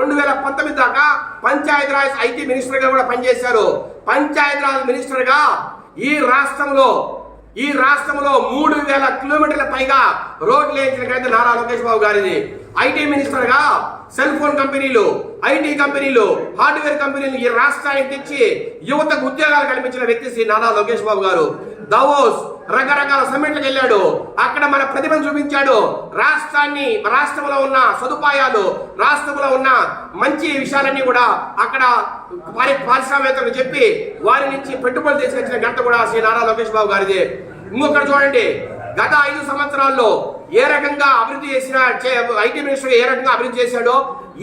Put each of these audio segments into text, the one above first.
2019 దాకా Panchayati Raj IT minister గా కూడా పనిచేశారు. పంచాయతీరాజ్ మినిస్టర్ గా ఈ రాష్ట్రంలో 3000 కిలోమీటర్ల పైగా రోడ్లు వేయించిన ఘనత నారా లోకేష్ బాబు గారిది. ఐటీ మినిస్టర్ గా సెల్ ఫోన్ కంపెనీలు, ఐటీ కంపెనీలు, హార్డ్వేర్ కంపెనీలు ఈ రాష్ట్రానికి తెచ్చి యువతకు ఉద్యోగాలు కల్పించిన వ్యక్తి శ్రీ నారా లోకేష్ బాబు గారు. దావోస్ రకరకాల సమ్మిట్లకు వెళ్ళాడు, అక్కడ మన ప్రతిభను చూపించాడు. రాష్ట్రంలో ఉన్న సదుపాయాలు, రాష్ట్రంలో ఉన్న మంచి విషయాలన్నీ కూడా అక్కడ పారిశ్రామికవేత్తలకు చెప్పి వారి నుంచి పెట్టుబడులు తీసుకొచ్చిన ఘనత కూడా శ్రీ నారా లోకేష్ బాబు గారిది. ఇంకొకటి చూడండి, గత 5 సంవత్సరాల్లో ఏ రకంగా అభివృద్ధి చేసిన ఐటీ మినిస్టర్ ఏ రకంగా అభివృద్ధి చేశాడో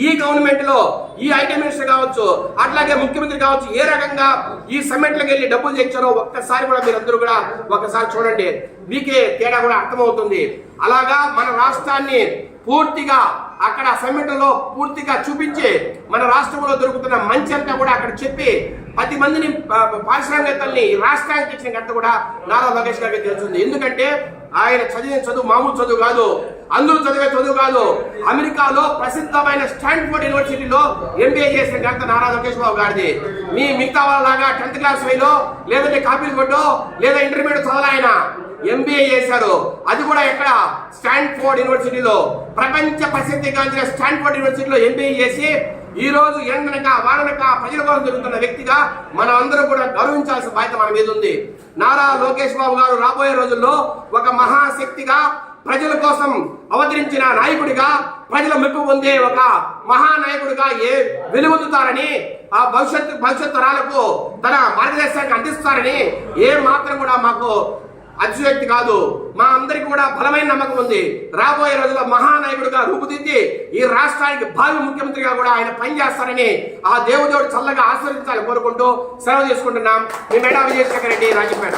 ఈ గవర్నమెంట్ లో ఈ ఐటీ మినిస్టర్ కావచ్చు, అట్లాగే ముఖ్యమంత్రి కావచ్చు, ఏ రకంగా ఈ సమ్మిట్లకు వెళ్ళి డబ్బులు తెచ్చారో ఒక్కసారి కూడా మీరందరూ కూడా ఒక్కసారి చూడండి, మీకే తేడా కూడా అర్థమవుతుంది. అలాగా మన రాష్ట్రాన్ని పూర్తిగా అక్కడ సమ్మిట్లో పూర్తిగా చూపించి మన రాష్ట్రంలో దొరుకుతున్న మంచి అంతా కూడా అక్కడ చెప్పి 10 మందిని పారిశ్రామికవేత్తల్ని రాష్ట్రానికి ఇచ్చిన ఘనత కూడా నారా లోకేష్ గారికి తెలుస్తుంది. ఎందుకంటే ఆయన చదివిన చదువు మామూలు చదువు కాదు, అందరూ చదివే చదువు కాదు. అమెరికాలో ప్రసిద్ధమైన స్టాన్ఫోర్డ్ యూనివర్సిటీలో MBA చేసిన ఘనత నారా లోకేష్ బాబు గారిది. మిగతా వాళ్ళలాగా 10th క్లాస్ ఫెయిలో లేదంటే కాపీలు కొట్టో లేదా ఇంటర్మీడియట్ చదవాలి, ఆయన MBA చేశారు. అది కూడా ఎక్కడ? స్టాన్ఫోర్డ్ యూనివర్సిటీలో, ప్రపంచ ప్రసిద్ధిగాంచిన స్టాన్ఫోర్డ్ యూనివర్సిటీలో MBA చేసి ఈ రోజు ఎండనక వాననక ప్రజల కోసం జరుగుతున్న వ్యక్తిగా మనం అందరూ కూడా గౌరవించాల్సిన బాధ్యత మన మీద ఉంది. నారా లోకేష్ బాబు గారు రాబోయే రోజుల్లో ఒక మహాశక్తిగా, ప్రజల కోసం అవతరించిన నాయకుడిగా, ప్రజల మెప్పు పొందే ఒక మహానాయకుడిగా వెలుగొందుతారని, ఆ భవిష్యత్ తరాలకు తన మార్గదర్శకాన్ని అందిస్తారని ఏ మాత్రం కూడా మాకు అతిశయోక్తి కాదు. మా అందరికి కూడా బలమైన నమ్మకం ఉంది. రాబోయే రోజుల్లో మహానాయకుడిగా రూపుదిద్ది ఈ రాష్ట్రానికి భావి ముఖ్యమంత్రిగా కూడా ఆయన పనిచేస్తారని ఆ దేవుడు చల్లగా ఆశీర్వదించాలని కోరుకుంటూ సెలవు తీసుకుంటున్నాం. మీ మేడా విజయశేఖర రెడ్డి, రాజపేట.